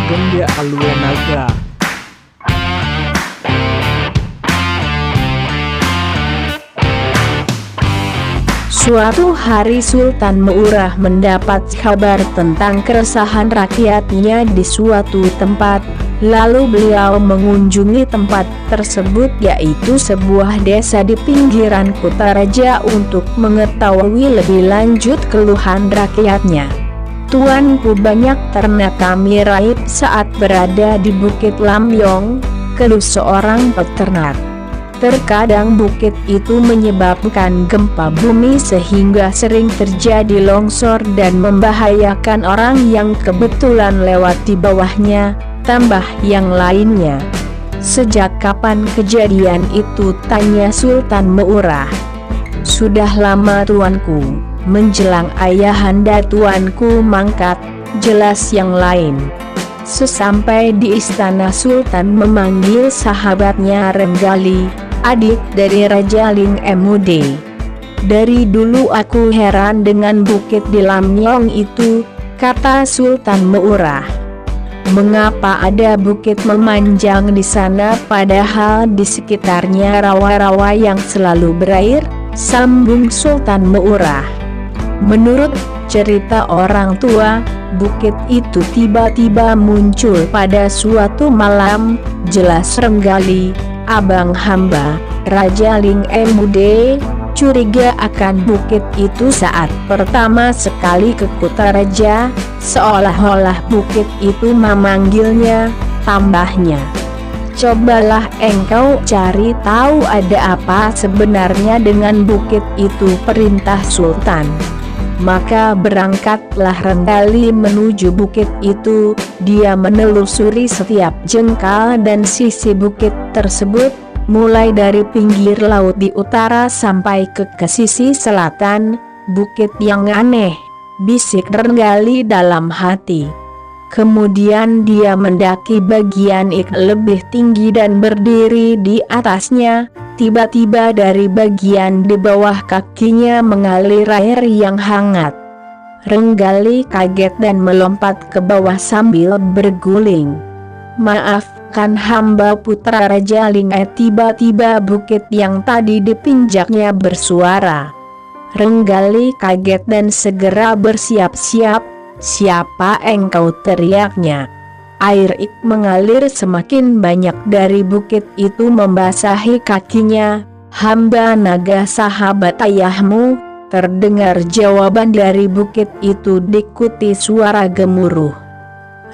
Gengga Alue Naga. Suatu hari Sultan Meurah mendapat kabar tentang keresahan rakyatnya di suatu tempat. Lalu beliau mengunjungi tempat tersebut, yaitu sebuah desa di pinggiran Kutaraja, untuk mengetahui lebih lanjut keluhan rakyatnya. "Tuanku, banyak ternak kami raib saat berada di Bukit Lamyong," keluh seorang peternak. "Terkadang bukit itu menyebabkan gempa bumi sehingga sering terjadi longsor dan membahayakan orang yang kebetulan lewat di bawahnya," tambah yang lainnya. "Sejak kapan kejadian itu?" tanya Sultan Meurah. "Sudah lama, tuanku. Menjelang ayahanda tuanku mangkat," jelas yang lain. Sesampai di istana, Sultan memanggil sahabatnya Renggali, adik dari Raja Ling Emude. "Dari dulu aku heran dengan bukit di Lamyong itu," kata Sultan Meurah. "Mengapa ada bukit memanjang di sana padahal di sekitarnya rawa-rawa yang selalu berair?" sambung Sultan Meurah. "Menurut cerita orang tua, bukit itu tiba-tiba muncul pada suatu malam," jelas Renggali. "Abang hamba, Raja Ling Emude, curiga akan bukit itu saat pertama sekali ke Kutaraja, seolah-olah bukit itu memanggilnya," tambahnya. "Cobalah engkau cari tahu ada apa sebenarnya dengan bukit itu," perintah Sultan. Maka berangkatlah Renggali menuju bukit itu. Dia menelusuri setiap jengkal dan sisi bukit tersebut, mulai dari pinggir laut di utara sampai ke sisi selatan. "Bukit yang aneh," bisik Renggali dalam hati. Kemudian dia mendaki bagian lebih tinggi dan berdiri di atasnya. Tiba-tiba dari bagian di bawah kakinya mengalir air yang hangat. Renggali kaget dan melompat ke bawah sambil berguling. "Maafkan hamba, putra Raja Ling." Tiba-tiba bukit yang tadi dipinjaknya bersuara. Renggali kaget dan segera bersiap-siap. "Siapa engkau?" teriaknya. Air mengalir semakin banyak dari bukit itu membasahi kakinya. "Hamba naga, sahabat ayahmu," terdengar jawaban dari bukit itu diikuti suara gemuruh.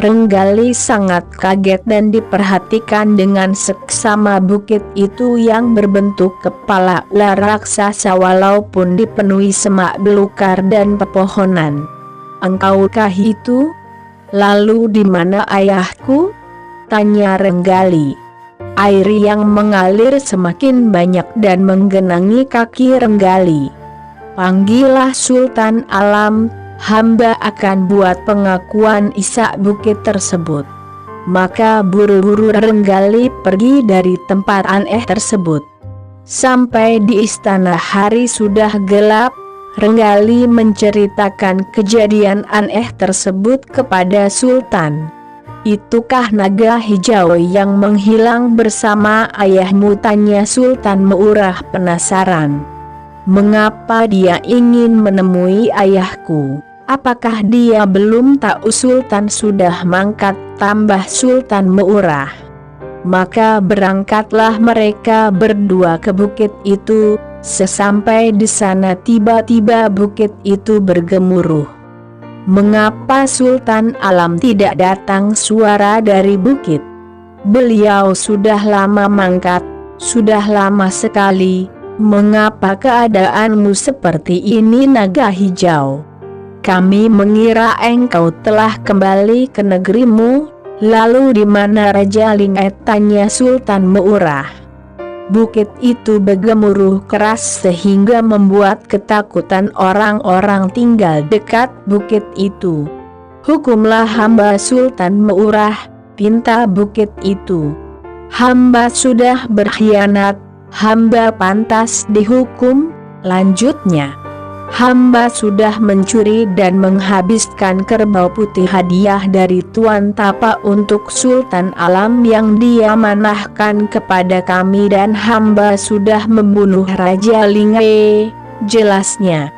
Renggali sangat kaget dan diperhatikan dengan seksama bukit itu yang berbentuk kepala ular raksasa walaupun dipenuhi semak belukar dan pepohonan. "Engkaukah itu? Lalu di mana ayahku?" tanya Renggali. Air yang mengalir semakin banyak dan menggenangi kaki Renggali. "Panggillah Sultan Alam, hamba akan buat pengakuan isak bukit tersebut." Maka buru-buru Renggali pergi dari tempat aneh tersebut. Sampai di istana hari sudah gelap. Renggali menceritakan kejadian aneh tersebut kepada Sultan. "Itukah naga hijau yang menghilang bersama ayahmu?" tanya Sultan Meurah penasaran. "Mengapa dia ingin menemui ayahku? Apakah dia belum tahu Sultan sudah mangkat?" tambah Sultan Meurah. Maka berangkatlah mereka berdua ke bukit itu. Sesampai di sana tiba-tiba bukit itu bergemuruh. "Mengapa Sultan Alam tidak datang?" suara dari bukit. "Beliau sudah lama mangkat, sudah lama sekali. Mengapa keadaanmu seperti ini, naga hijau? Kami mengira engkau telah kembali ke negerimu." "Lalu di mana Raja Ling?" tanya Sultan Meurah. Bukit itu bergemuruh keras sehingga membuat ketakutan orang-orang tinggal dekat bukit itu. "Hukumlah hamba, Sultan Meurah," pinta bukit itu. "Hamba sudah berkhianat, hamba pantas dihukum," lanjutnya. Hamba sudah mencuri dan menghabiskan kerbau putih hadiah dari Tuan Tapa untuk Sultan Alam yang dia manahkan kepada kami, dan hamba sudah membunuh Raja Lingai," jelasnya.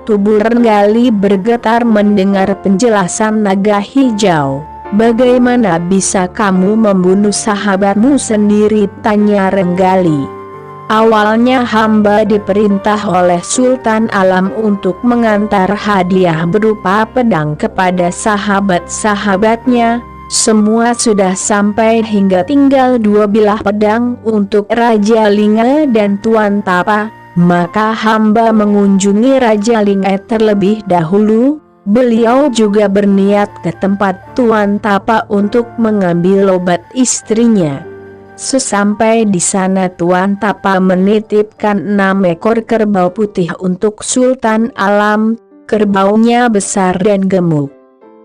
Tubuh Renggali bergetar mendengar penjelasan naga hijau. "Bagaimana bisa kamu membunuh sahabatmu sendiri?" tanya Renggali. "Awalnya hamba diperintah oleh Sultan Alam untuk mengantar hadiah berupa pedang kepada sahabat-sahabatnya. Semua sudah sampai hingga tinggal 2 bilah pedang untuk Raja Lingai dan Tuan Tapa. Maka hamba mengunjungi Raja Lingai terlebih dahulu. Beliau juga berniat ke tempat Tuan Tapa untuk mengambil obat istrinya. Sesampai di sana Tuan Tapa menitipkan 6 ekor kerbau putih untuk Sultan Alam. Kerbaunya besar dan gemuk.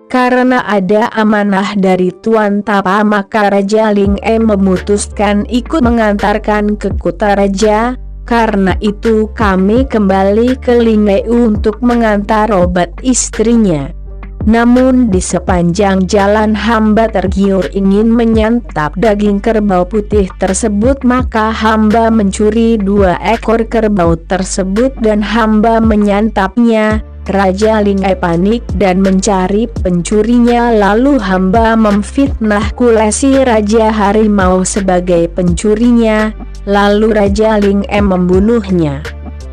Karena ada amanah dari Tuan Tapa, maka Raja Lingai memutuskan ikut mengantarkan ke Kutaraja. Karena itu kami kembali ke Lingai untuk mengantar obat istrinya. Namun di sepanjang jalan hamba tergiur ingin menyantap daging kerbau putih tersebut, maka hamba mencuri 2 ekor kerbau tersebut dan hamba menyantapnya. Raja Lingai panik dan mencari pencurinya, lalu hamba memfitnah Kulesi Raja Harimau sebagai pencurinya, lalu Raja Lingai membunuhnya.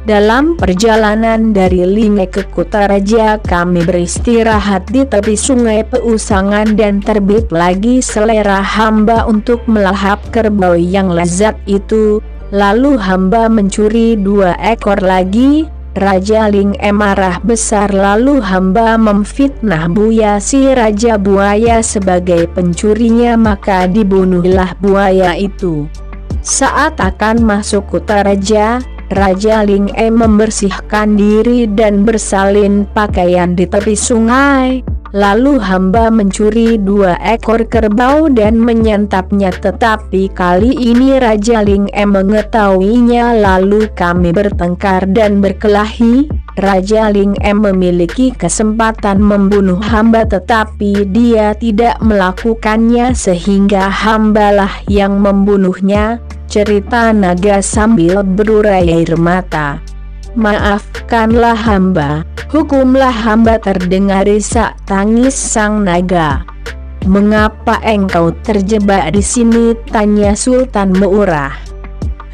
Dalam perjalanan dari Lingai ke Kutaraja kami beristirahat di tepi sungai Peusangan dan terbit lagi selera hamba untuk melahap kerbau yang lezat itu. Lalu hamba mencuri 2 ekor lagi. Raja Lingai marah besar, lalu hamba memfitnah Buya si Raja Buaya sebagai pencurinya, maka dibunuhlah buaya itu. Saat akan masuk Kutaraja, Raja Lingai membersihkan diri dan bersalin pakaian di tepi sungai. Lalu hamba mencuri 2 ekor kerbau dan menyantapnya, tetapi kali ini Raja Lingai mengetahuinya, lalu kami bertengkar dan berkelahi. Raja Lingai memiliki kesempatan membunuh hamba, tetapi dia tidak melakukannya sehingga hambalah yang membunuhnya. Cerita naga sambil berurai air mata. "Maafkanlah hamba, hukumlah hamba," terdengar isak tangis sang naga. "Mengapa engkau terjebak di sini?" tanya Sultan Meurah.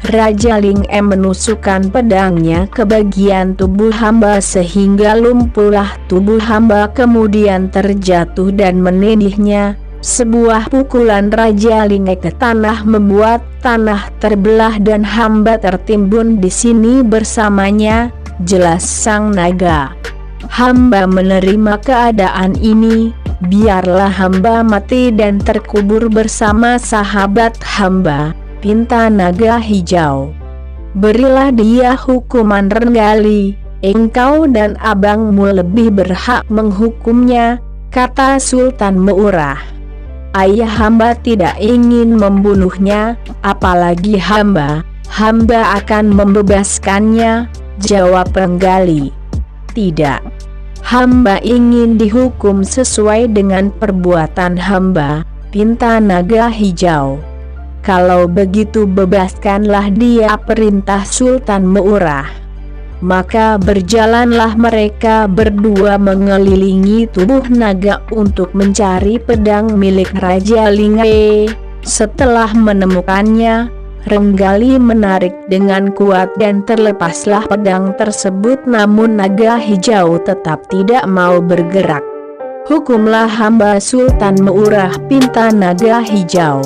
Raja Lingai menusukkan pedangnya ke bagian tubuh hamba sehingga lumpuhlah tubuh hamba, kemudian terjatuh dan menindihnya. Sebuah pukulan Raja Lingai ke tanah membuat tanah terbelah dan hamba tertimbun di sini bersamanya, jelas sang naga. "Hamba menerima keadaan ini, biarlah hamba mati dan terkubur bersama sahabat hamba," pinta naga hijau. "Berilah dia hukuman Renggali, engkau dan abangmu lebih berhak menghukumnya," kata Sultan Meurah. "Ayah hamba tidak ingin membunuhnya, apalagi hamba akan membebaskannya," jawab Renggali. "Tidak, hamba ingin dihukum sesuai dengan perbuatan hamba," pinta naga hijau. "Kalau begitu bebaskanlah dia," perintah Sultan Meurah. Maka berjalanlah mereka berdua mengelilingi tubuh naga untuk mencari pedang milik Raja Lingai. Setelah menemukannya, Renggali menarik dengan kuat dan terlepaslah pedang tersebut, namun naga hijau tetap tidak mau bergerak. "Hukumlah hamba," Sultan Meurah, pinta naga hijau.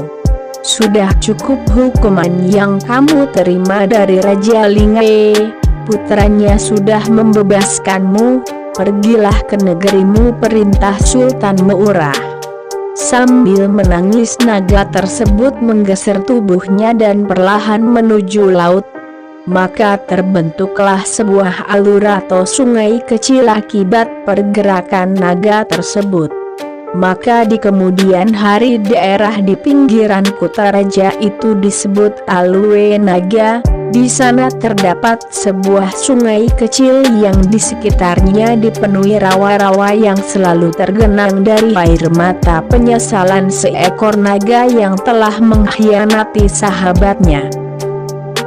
"Sudah cukup hukuman yang kamu terima dari Raja Lingai. Putranya sudah membebaskanmu, pergilah ke negerimu," perintah Sultan Meurah. Sambil menangis naga tersebut menggeser tubuhnya dan perlahan menuju laut. Maka terbentuklah sebuah alur atau sungai kecil akibat pergerakan naga tersebut. Maka di kemudian hari daerah di pinggiran Kutaraja itu disebut Alue Naga. Di sana terdapat sebuah sungai kecil yang di sekitarnya dipenuhi rawa-rawa yang selalu tergenang dari air mata penyesalan seekor naga yang telah mengkhianati sahabatnya.